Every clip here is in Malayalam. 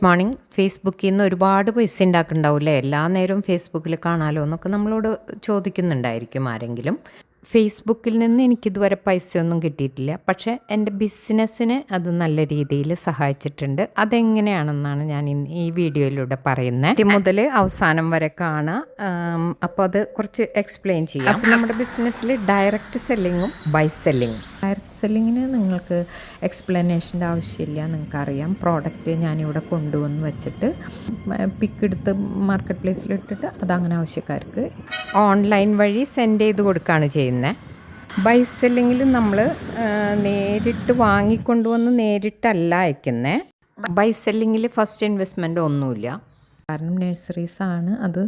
Good morning. ഫേസ്ബുക്കിൽ നിന്ന് ഒരുപാട് പൈസ ഉണ്ടാക്കുന്നുണ്ടാവില്ലേ, എല്ലാ നേരവും ഫേസ്ബുക്കിൽ കാണാമല്ലോ എന്നൊക്കെ നമ്മളോട് ചോദിക്കുന്നുണ്ടായിരിക്കും ആരെങ്കിലും. ഫേസ്ബുക്കിൽ നിന്ന് എനിക്കിതുവരെ പൈസയൊന്നും കിട്ടിയിട്ടില്ല, പക്ഷേ എൻ്റെ ബിസിനസ്സിന് അത് നല്ല രീതിയിൽ സഹായിച്ചിട്ടുണ്ട്. അതെങ്ങനെയാണെന്നാണ് ഞാൻ ഈ വീഡിയോയിലൂടെ പറയുന്നത്. ആദ്യം മുതൽ അവസാനം വരെ കാണുക. അപ്പോൾ അത് കുറച്ച് എക്സ്പ്ലെയിൻ ചെയ്യാം. അപ്പോൾ നമ്മുടെ ബിസിനസ്സിൽ ഡയറക്റ്റ് സെല്ലിങ്ങും ബൈ സെല്ലിങ്ങും. ഡയറക്റ്റ് സെല്ലിങ്ങിന് നിങ്ങൾക്ക് എക്സ്പ്ലനേഷൻ്റെ ആവശ്യമില്ല, നിങ്ങൾക്കറിയാം. പ്രോഡക്റ്റ് ഞാനിവിടെ കൊണ്ടുവന്ന് വെച്ചിട്ട് പിക്ക് എടുത്ത് മാർക്കറ്റ് പ്ലേസിലിട്ടിട്ട് അതങ്ങനെ ആവശ്യക്കാർക്ക് ഓൺലൈൻ വഴി സെൻഡ് ചെയ്ത് കൊടുക്കുകയാണ് ചെയ്യുന്നത്. ബൈ സെല്ലിങ്ങിൽ നമ്മൾ നേരിട്ട് വാങ്ങിക്കൊണ്ടുവന്ന് നേരിട്ടല്ല അയക്കുന്നത്. ബൈ സെല്ലിങ്ങിൽ ഫസ്റ്റ് ഇൻവെസ്റ്റ്മെൻറ്റ് ഒന്നുമില്ല. കാരണം നഴ്സറീസാണ് അത്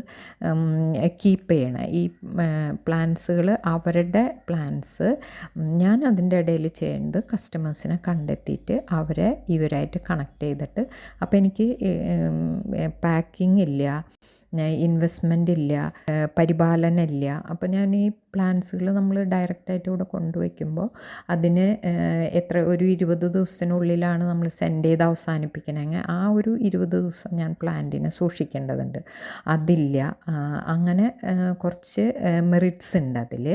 കീപ്പ് ചെയ്യണത്. ഈ പ്ലാന്റ്സുകൾ അവരുടെ പ്ലാന്റ്സ്. ഞാൻ അതിൻ്റെ ഇടയിൽ ചെയ്യേണ്ടത് കസ്റ്റമേഴ്സിനെ കണ്ടെത്തിയിട്ട് അവരെ ഇവരായിട്ട് കണക്ട് ചെയ്തിട്ട്, അപ്പോൾ എനിക്ക് പാക്കിംഗ് ഇല്ല, ഇൻവെസ്റ്റ്മെൻ്റ് ഇല്ല, പരിപാലനം ഇല്ല. അപ്പോൾ ഞാൻ ഈ പ്ലാന്റ്സുകൾ നമ്മൾ ഡയറക്റ്റായിട്ട് ഇവിടെ കൊണ്ടുവയ്ക്കുമ്പോൾ അതിന് ഒരു 20 ദിവസത്തിനുള്ളിലാണ് നമ്മൾ സെൻഡ് ചെയ്ത് അവസാനിപ്പിക്കണമെങ്കിൽ ആ ഒരു 20 ദിവസം ഞാൻ പ്ലാന്റിനെ സൂക്ഷിക്കേണ്ടതുണ്ട്. അതില്ല. അങ്ങനെ കുറച്ച് മെറിറ്റ്സ് ഉണ്ട് അതിൽ.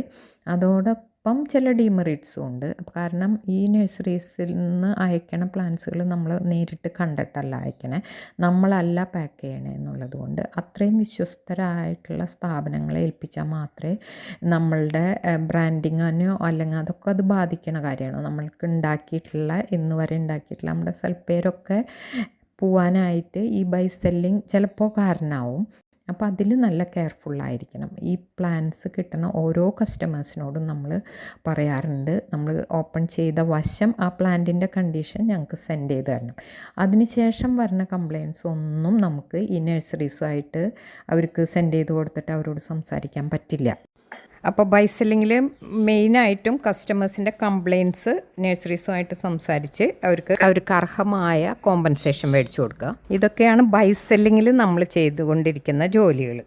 അതോടൊപ്പം ചില ഡിമെറിറ്റ്സും ഉണ്ട്. കാരണം ഈ നഴ്സറീസിൽ നിന്ന് അയക്കണ പ്ലാന്റ്സുകൾ നമ്മൾ നേരിട്ട് കണ്ടിട്ടല്ല അയക്കണേ, നമ്മളല്ല പാക്ക് ചെയ്യണേ എന്നുള്ളത് കൊണ്ട് അത്രയും വിശ്വസ്തരായിട്ടുള്ള സ്ഥാപനങ്ങളെ ഏൽപ്പിച്ചാൽ മാത്രമേ നമ്മളുടെ ബ്രാൻഡിങ്ങിനോ അല്ലെങ്കിൽ അതൊക്കെ അത് ബാധിക്കണ കാര്യമാണ്. നമ്മൾക്ക് ഉണ്ടാക്കിയിട്ടുള്ള ഇന്ന് വരെ ഉണ്ടാക്കിയിട്ടുള്ള നമ്മുടെ സൽപ്പേരൊക്കെ പോവാനായിട്ട് ഈ ബൈ സെല്ലിങ് ചിലപ്പോൾ കാരണമാവും. അപ്പോൾ അതിൽ നല്ല കെയർഫുള്ളായിരിക്കണം. ഈ പ്ലാൻസ് കിട്ടുന്ന ഓരോ കസ്റ്റമേഴ്സിനോടും നമ്മൾ പറയാറുണ്ട്, നമ്മൾ ഓപ്പൺ ചെയ്ത വശം ആ പ്ലാന്റിൻ്റെ കണ്ടീഷൻ ഞങ്ങൾക്ക് സെൻഡ് ചെയ്ത് തരണം. അതിനുശേഷം വരുന്ന കംപ്ലയിൻസ് ഒന്നും നമുക്ക് ഈ നഴ്സറീസുമായിട്ട് അവർക്ക് സെൻഡ് ചെയ്ത് കൊടുത്തിട്ട് അവരോട് സംസാരിക്കാൻ പറ്റില്ല. അപ്പോൾ ബൈ സെല്ലിങ്ങിൽ മെയിനായിട്ടും കസ്റ്റമേഴ്സിൻ്റെ കംപ്ലയിൻറ്റ്സ് നഴ്സറീസുമായിട്ട് സംസാരിച്ച് അവർക്ക് അർഹമായ കോമ്പൻസേഷൻ മേടിച്ചു കൊടുക്കുക. ഇതൊക്കെയാണ് ബൈ സെല്ലിങ്ങിൽ നമ്മൾ ചെയ്തുകൊണ്ടിരിക്കുന്ന ജോലികൾ.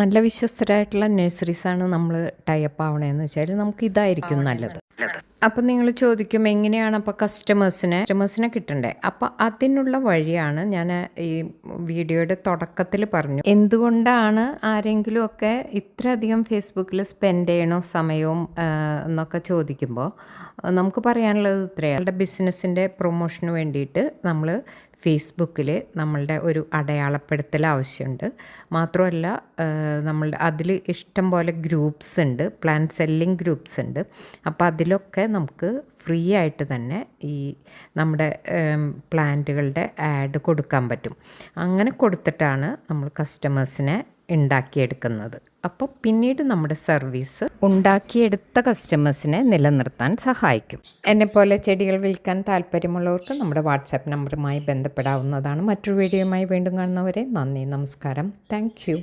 നല്ല വിശ്വസ്തരായിട്ടുള്ള നഴ്സറീസാണ് നമ്മൾ ടൈപ്പ് ആവണതെന്ന് വെച്ചാൽ നമുക്ക് ഇതായിരിക്കും നല്ലത്. അപ്പം നിങ്ങൾ ചോദിക്കും, എങ്ങനെയാണ് അപ്പോൾ കസ്റ്റമേഴ്സിനെ കിട്ടണ്ടേ? അപ്പോൾ അതിനുള്ള വഴിയാണ് ഞാൻ ഈ വീഡിയോയുടെ തുടക്കത്തിൽ പറഞ്ഞു. എന്തുകൊണ്ടാണ് ആരെങ്കിലുമൊക്കെ ഇത്രയധികം ഫേസ്ബുക്കിൽ സ്പെൻഡ് ചെയ്യണോ സമയവും എന്നൊക്കെ ചോദിക്കുമ്പോൾ നമുക്ക് പറയാനുള്ളത് ഇത്രയാണ്. ബിസിനസ്സിൻ്റെ പ്രൊമോഷന് വേണ്ടിയിട്ട് നമ്മൾ ഫേസ്ബുക്കിൽ നമ്മളുടെ ഒരു അടയാളപ്പെടുത്തൽ ആവശ്യമുണ്ട്. മാത്രമല്ല നമ്മളുടെ അതിൽ ഇഷ്ടം പോലെ ഗ്രൂപ്പ്സ് ഉണ്ട്, പ്ലാൻ സെല്ലിംഗ് ഗ്രൂപ്പ്സ് ഉണ്ട്. അപ്പോൾ അതിലൊക്കെ നമുക്ക് ഫ്രീ ആയിട്ട് തന്നെ ഈ നമ്മുടെ പ്ലാന്റുകളുടെ ആഡ് കൊടുക്കാൻ പറ്റും. അങ്ങനെ കൊടുത്തിട്ടാണ് നമ്മൾ കസ്റ്റമേഴ്സിനെ ഉണ്ടാക്കിയെടുക്കുന്നത്. അപ്പോൾ പിന്നീട് നമ്മുടെ സർവീസ് ഉണ്ടാക്കിയെടുത്ത കസ്റ്റമേഴ്സിനെ നിലനിർത്താൻ സഹായിക്കും. എന്നെപ്പോലെ ചെടികൾ വിൽക്കാൻ താല്പര്യമുള്ളവർക്ക് നമ്മുടെ വാട്സാപ്പ് നമ്പറുമായി ബന്ധപ്പെടാവുന്നതാണ്. മറ്റൊരു വീഡിയോയുമായി വീണ്ടും കാണുന്നവരെ നന്ദി, നമസ്കാരം. Thank you.